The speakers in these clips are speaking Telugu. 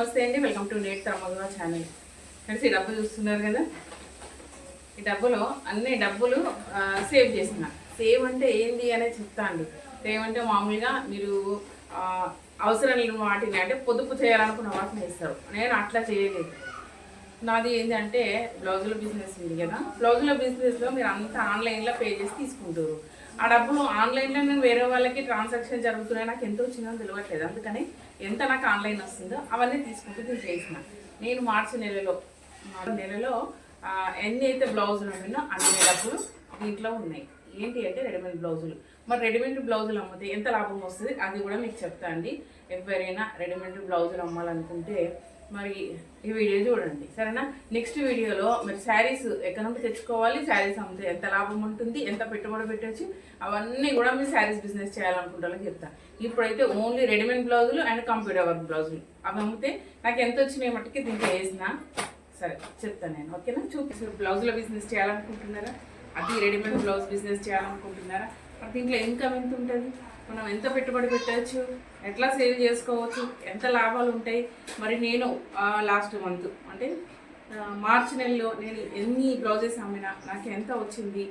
నమస్తే అండి, వెల్కమ్ టు నేట్ తమ్మగా ఛానల్. ఫ్రెండ్స్, ఈ డబ్బు చూస్తున్నారు కదా, ఈ డబ్బులో అన్ని డబ్బులు సేవ్ చేసిన. సేవ్ అంటే ఏంటి అనేది చెప్తా అండి. సేవ్ అంటే మామూలుగా మీరు అవసరం లేని వాటిని అంటే పొదుపు చేయాలనుకున్న వాటిని ఇస్తారు. నేను అట్లా చేయలేదు. నాది ఏంటంటే బ్లౌజుల బిజినెస్ ఉంది కదా, బ్లౌజుల బిజినెస్లో మీరు అంతా ఆన్లైన్లో పే చేసి తీసుకుంటారు. ఆ డబ్బులు ఆన్లైన్లో నేను వేరే వాళ్ళకి ట్రాన్సాక్షన్ జరుగుతున్నాయి, నాకు ఎంత వచ్చిందో తెలియట్లేదు. అందుకని ఎంత నాకు ఆన్లైన్ వస్తుందో అవన్నీ తీసుకుంటూ నేను చేసిన. నేను మార్చి నెలలో ఎన్ని అయితే బ్లౌజులు ఉన్నాయో అన్ని డబ్బులు దీంట్లో ఉన్నాయి. ఏంటి అంటే రెడీమేడ్ బ్లౌజులు. మరి రెడీమేడ్ బ్లౌజులు అమ్మితే ఎంత లాభం వస్తుంది అది కూడా మీకు చెప్తా అండి. ఎవరైనా రెడీమేడ్ బ్లౌజులు అమ్మాలనుకుంటే మరి ఈ వీడియో చూడండి, సరేనా? నెక్స్ట్ వీడియోలో మీరు శారీస్ ఎక్కడ నుండి తెచ్చుకోవాలి, శారీస్ అమ్మితే ఎంత లాభం ఉంటుంది, ఎంత పెట్టుబడి పెట్టవచ్చు, అవన్నీ కూడా మీరు శారీస్ బిజినెస్ చేయాలనుకుంటారో చెప్తాను. ఇప్పుడైతే ఓన్లీ రెడీమేడ్ బ్లౌజులు అండ్ కంప్యూటర్ వర్క్ బ్లౌజులు అవి అమ్మితే నాకు ఎంత వచ్చినాయి మట్టుకి దీంట్లో వేసిన సరే చెప్తాను నేను, ఓకేనా? బ్లౌజుల బిజినెస్ చేయాలనుకుంటున్నారా, అది రెడీమేడ్ బ్లౌజ్ బిజినెస్ చేయాలనుకుంటున్నారా? మరి దీంట్లో ఇన్కమ్ ఎంత ఉంటుంది, మనం ఎంత పెట్టుబడి పెట్టవచ్చు, ఎట్లా సేవ్ చేసుకోవచ్చు, ఎంత లాభాలు ఉంటాయి. మరి నేను లాస్ట్ మంత్ అంటే మార్చి నెలలో నేను ఎన్ని బ్లౌజెస్ అమ్మినా నాకు ఎంత వచ్చింది,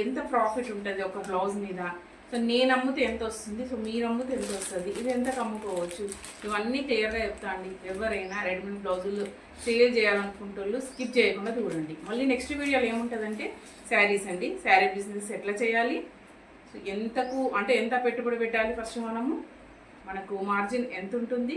ఎంత ప్రాఫిట్ ఉంటుంది ఒక బ్లౌజ్ మీద, సో నేను అమ్మితే ఎంత వస్తుంది, సో మీరు అమ్మితే ఎంత వస్తుంది, ఇది ఎంత అమ్ముకోవచ్చు, ఇవన్నీ క్లియర్గా చెప్తా అండి. ఎవరైనా రెడీమేడ్ బ్లౌజులు సేల్ చేయాలనుకుంటే స్కిప్ చేయకుండా చూడండి. మళ్ళీ నెక్స్ట్ వీడియోలో ఏముంటుందంటే శారీస్ అండి, శారీ బిజినెస్ ఎట్లా చేయాలి, సో ఎంతకు అంటే ఎంత పెట్టుబడి పెట్టాలి, ఫస్ట్ మనకు మార్జిన్ ఎంత ఉంటుంది,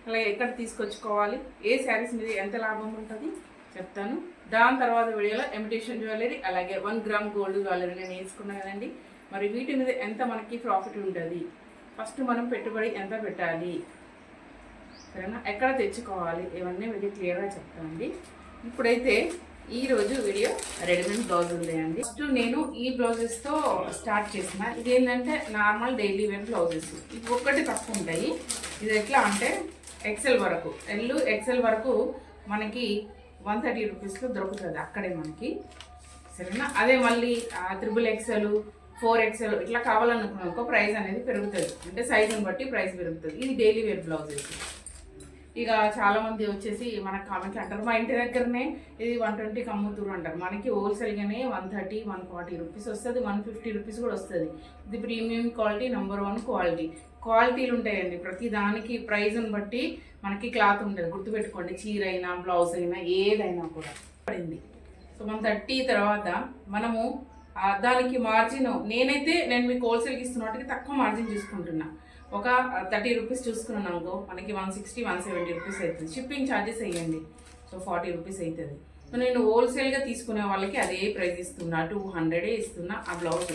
అలాగే ఎక్కడ తీసుకొచ్చుకోవాలి, ఏ శారీస్ మీద ఎంత లాభం ఉంటుంది చెప్తాను. దాని తర్వాత వీడియోలో ఇమిటేషన్ జ్యువెలరీ అలాగే 1 గ్రామ్ గోల్డ్ జ్యువెలరీ నేను వేసుకున్నాను కదండి. మరి వీటి మీద ఎంత మనకి ప్రాఫిట్ ఉంటుంది, ఫస్ట్ మనం పెట్టుబడి ఎంత పెట్టాలి, సరేనా, ఎక్కడ తెచ్చుకోవాలి, ఇవన్నీ వీడియో క్లియర్గా చెప్తానండి. ఇప్పుడైతే ఈరోజు వీడియో రెడీమేడ్ బ్లౌజ్ ఉన్నాయండి. ఫస్ట్ నేను ఈ బ్లౌజెస్తో స్టార్ట్ చేసిన. ఇది ఏంటంటే నార్మల్ డైలీ వేర్ బ్లౌజెస్. ఇవి ఒక్కటి తక్కువ ఉంటాయి. ఇది ఎట్లా అంటే ఎక్సెల్ వరకు, ఎక్సెల్ వరకు మనకి 130 రూపీస్లో దొరుకుతుంది అక్కడే మనకి, సరేనా? అదే మళ్ళీ XXL 4XL ఇట్లా కావాలనుకున్నాక ప్రైస్ అనేది పెరుగుతుంది, అంటే సైజుని బట్టి ప్రైస్ పెరుగుతుంది. ఇది డైలీ వేర్ బ్లౌజెస్. ఇక చాలామంది వచ్చేసి మనకు కామెంట్లు అంటారు, మా ఇంటి దగ్గరనే ఇది 120కి అమ్ముతురు అంటారు. మనకి హోల్సేల్గానే 130, 140 రూపీస్ వస్తుంది, 150 రూపీస్ కూడా వస్తుంది. ఇది ప్రీమియం క్వాలిటీ, నెంబర్ 1 క్వాలిటీలు ఉంటాయండి. ప్రతి దానికి ప్రైజ్ని బట్టి మనకి క్లాత్ ఉంటుంది, గుర్తుపెట్టుకోండి. చీర అయినా బ్లౌజ్ అయినా ఏదైనా కూడా పడింది. సో 130 తర్వాత మనము దానికి మార్జిన్ నేను మీకు హోల్సేల్కి ఇస్తున్నట్టుగా తక్కువ మార్జిన్ చూసుకుంటున్నా. ఒక 30 రూపీస్ చూసుకున్నాను అనుకో, మనకి 160, 170 రూపీస్ అవుతుంది. షిప్పింగ్ ఛార్జెస్ వేయండి, సో 40 రూపీస్ అవుతుంది. సో నేను హోల్సేల్గా తీసుకునే వాళ్ళకి అదే ప్రైస్ ఇస్తున్నా, 200 ఇస్తున్నా ఆ బ్లౌజ్.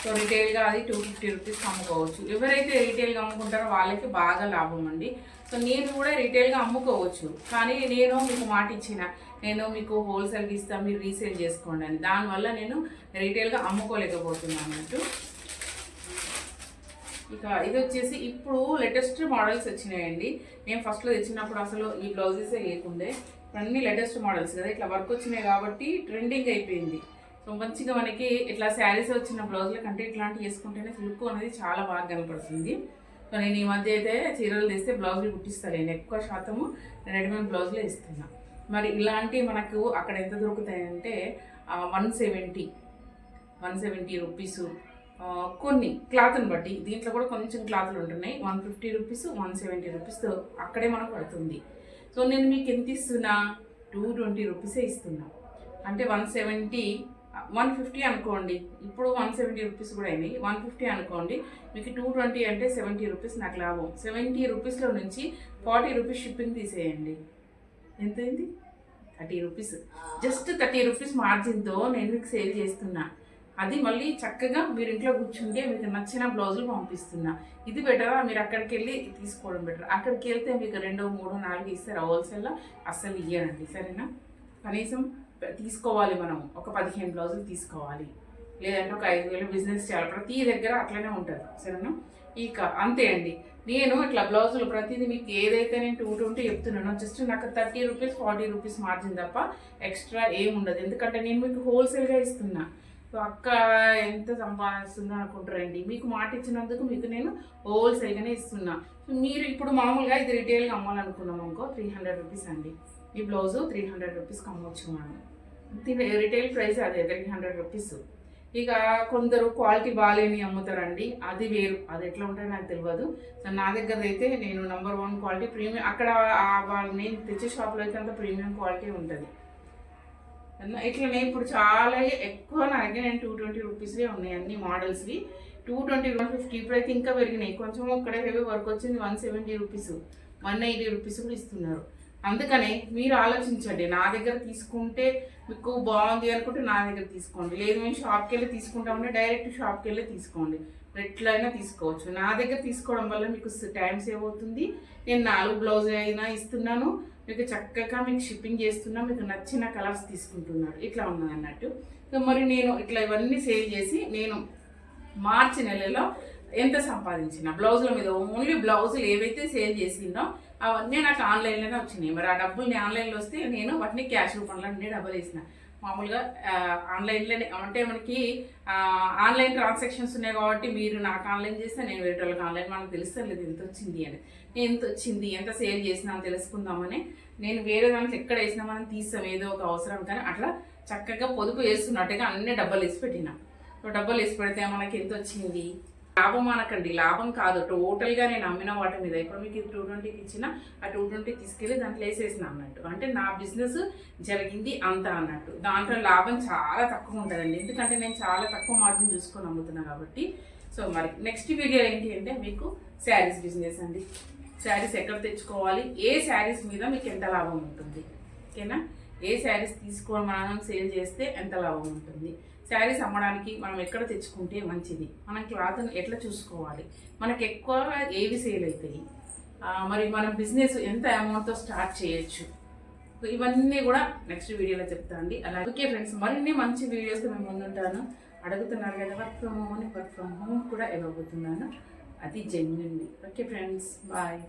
సో రిటైల్గా అది 250 రూపీస్కి అమ్ముకోవచ్చు. ఎవరైతే రిటైల్గా అమ్ముకుంటారో వాళ్ళకి బాగా లాభం అండి. సో నేను కూడా రిటైల్గా అమ్ముకోవచ్చు, కానీ నేను మీకు మాట ఇచ్చిన, నేను మీకు హోల్సేల్కి ఇస్తాను, మీరు రీసేల్ చేసుకోండి అని. దానివల్ల నేను రిటైల్గా అమ్ముకోలేకపోతున్నాను అన్నట్టు. ఇక ఇది వచ్చేసి ఇప్పుడు లేటెస్ట్ మోడల్స్ వచ్చినాయండి. నేను ఫస్ట్లో తెచ్చినప్పుడు అసలు ఈ బ్లౌజెసే లేకుండే, అన్నీ లేటెస్ట్ మోడల్స్ కదా, ఇట్లా వర్క్ వచ్చినాయి కాబట్టి ట్రెండింగ్ అయిపోయింది. సో మంచిగా మనకి ఇట్లా శారీస్ వచ్చిన బ్లౌజుల కంటే ఇట్లాంటివి వేసుకుంటేనే లుక్ అనేది చాలా బాగా కనపడుతుంది. సో నేను ఈ మధ్య అయితే చీరలు తెస్తే బ్లౌజులు కుట్టిస్తాను, నేను ఎక్కువ శాతము రెడీమేడ్ బ్లౌజులే ఇస్తున్నా. మరి ఇలాంటివి మనకు అక్కడ ఎంత దొరుకుతాయంటే 170 రూపీసు. కొన్ని క్లాత్ని బట్టి దీంట్లో కూడా కొంచెం క్లాత్లు ఉంటున్నాయి. 150 రూపీస్, 170 రూపీస్తో అక్కడే మనకు పడుతుంది. సో నేను మీకు ఎంత ఇస్తున్నా, 220 రూపీసే ఇస్తున్నా. అంటే 150 అనుకోండి, ఇప్పుడు 170 రూపీస్ కూడా అయినాయి. 150 అనుకోండి, మీకు 220 అంటే 70 రూపీస్ నాకు లాభం. 70 రూపీస్లో నుంచి 40 రూపీస్ షిప్పింగ్ తీసేయండి. ఎంతైంది? 30 రూపీస్. జస్ట్ 30 రూపీస్ మార్జిన్తో నేను మీకు సేల్ చేస్తున్నా. అది మళ్ళీ చక్కగా మీరు ఇంట్లో కూర్చుంటే మీకు నచ్చిన బ్లౌజులు పంపిస్తున్నా. ఇది బెటరా, మీరు అక్కడికి వెళ్ళి తీసుకోవడం బెటర్. అక్కడికి వెళ్తే మీకు 2, 3, 4 ఇస్తారు, హోల్సేల్లో అస్సలు ఇయ్యనండి, సరేనా? కనీసం తీసుకోవాలి, మనం ఒక 15 బ్లౌజులు తీసుకోవాలి, లేదంటే ఒక 5,000 బిజినెస్ చేయాలి. ప్రతి దగ్గర అట్లనే ఉంటుంది, సరేనా? ఇక అంతే అండి. నేను ఇట్లా బ్లౌజులు ప్రతిదీ మీకు ఏదైతే నేను 220 చెప్తున్నానో జస్ట్ నాకు 30 రూపీస్, 40 రూపీస్ మార్జిన్ తప్ప ఎక్స్ట్రా ఏముండదు. ఎందుకంటే నేను మీకు హోల్సేల్గా ఇస్తున్నా. సో అక్క ఎంత సంపాదిస్తుందో అనుకుంటారండి. మీకు మాట ఇచ్చినందుకు మీకు నేను హోల్సేల్గానే ఇస్తున్నా. సో మీరు ఇప్పుడు మామూలుగా ఇది రిటైల్గా అమ్మాలనుకున్నాం అనుకో 300 రూపీస్ అండి. ఈ బ్లౌజు 300 రూపీస్కి అమ్మొచ్చు మనం. రిటైల్ ప్రైస్ అదే 300 రూపీస్. ఇక కొందరు క్వాలిటీ బాగాలేని అమ్ముతారండి, అది వేరు. అది ఎట్లా ఉంటుందో నాకు తెలియదు. సో నా దగ్గర అయితే నేను నెంబర్ 1 క్వాలిటీ ప్రీమియం, అక్కడ వాళ్ళు నేను తెచ్చే షాప్లో అయితే అంత ప్రీమియం క్వాలిటీ ఉంటుంది. ఇట్లనే ఇప్పుడు చాలా ఎక్కువ నా దగ్గర నేను 220 రూపీస్వే ఉన్నాయి అన్ని మోడల్స్వి. 220, 150. ఇప్పుడైతే ఇంకా పెరిగినాయి కొంచెం. ఇక్కడ హెవీ వర్క్ వచ్చింది 170 రూపీస్, 180 రూపీస్ కూడా ఇస్తున్నారు. అందుకనే మీరు ఆలోచించండి. నా దగ్గర తీసుకుంటే మీకు బాగుంది అనుకుంటే నా దగ్గర తీసుకోండి. లేదు మేము షాప్కి వెళ్ళి తీసుకుంటామంటే డైరెక్ట్ షాప్కి వెళ్ళి తీసుకోండి. ఎట్లయినా తీసుకోవచ్చు. నా దగ్గర తీసుకోవడం వల్ల మీకు టైం సేవ్ అవుతుంది. నేను 4 బ్లౌజ్ అయినా ఇస్తున్నాను మీకు, చక్కగా మీకు షిప్పింగ్ చేస్తున్నా, మీకు నచ్చిన కలర్స్ తీసుకుంటున్నాడు. ఇట్లా ఉన్నది అన్నట్టు. సో మరి నేను ఇట్లా ఇవన్నీ సేల్ చేసి నేను మార్చి నెలలో ఎంత సంపాదించిన బ్లౌజుల మీద, ఓన్లీ బ్లౌజులు ఏవైతే సేల్ చేసిందో అవన్నీ నాకు ఆన్లైన్లోనే వచ్చినాయి. మరి ఆ డబ్బుల్ని ఆన్లైన్లో వస్తే నేను వాటిని క్యాష్ రూపంలో అన్నీ డబ్బులు వేసిన. మామూలుగా ఆన్లైన్లోనే అంటే మనకి ఆన్లైన్ ట్రాన్సాక్షన్స్ ఉన్నాయి కాబట్టి మీరు నాకు ఆన్లైన్ చేస్తే నేను వేరే వాళ్ళకి ఆన్లైన్ మనకు తెలుస్తలేదు ఎంత వచ్చింది అని. ఎంత వచ్చింది, ఎంత సేల్ చేసినా అని తెలుసుకుందామని నేను వేరే దాంట్లో ఎక్కడ వేసినా మనం తీస్తాం ఏదో ఒక అవసరం, కానీ అట్లా చక్కగా పొదుపు వేస్తున్నట్టుగా అన్ని డబ్బులు వేసి పెట్టినా. డబ్బులు వేసి పెడితే మనకి ఎంత వచ్చింది, లాభం అనకండి, లాభం కాదు, టోటల్గా నేను అమ్మిన వాటి మీద. ఇప్పుడు మీకు 220కి ఇచ్చిన ఆ 220 తీసుకెళ్ళి దాంట్లో వేసేసిన అన్నట్టు. అంటే నా బిజినెస్ జరిగింది అంత అన్నట్టు. దాంట్లో లాభం చాలా తక్కువ ఉంటుందండి, ఎందుకంటే నేను చాలా తక్కువ మార్జిన్ చూసుకొని అమ్ముతున్నా కాబట్టి. సో మరి నెక్స్ట్ వీడియో ఏంటి అంటే మీకు శారీస్ బిజినెస్ అండి. శారీస్ ఎక్కడ తెచ్చుకోవాలి, ఏ శారీస్ మీద మీకు ఎంత లాభం ఉంటుంది, ఓకేనా? ఏ శారీస్ తీసుకొని మనం సేల్ చేస్తే ఎంత లాభం ఉంటుంది, శారీస్ అమ్మడానికి మనం ఎక్కడ తెచ్చుకుంటే మంచిది, మనం క్లాత్ని ఎట్లా చూసుకోవాలి, మనకు ఎక్కువ ఏవి సేల్ అవుతాయి, మరి మనం బిజినెస్ ఎంత అమౌంట్తో స్టార్ట్ చేయొచ్చు, ఇవన్నీ కూడా నెక్స్ట్ వీడియోలో చెప్తా అండి. అలాగే ఓకే ఫ్రెండ్స్, మరిన్ని మంచి వీడియోస్తో మేము ముందుంటాను. అడుగుతున్నారు కదా వర్క్ ఫ్రమ్ హోమ్ కూడా ఇవ్వబోతున్నాను, అది జెన్యున్లీ. Okay friends, bye.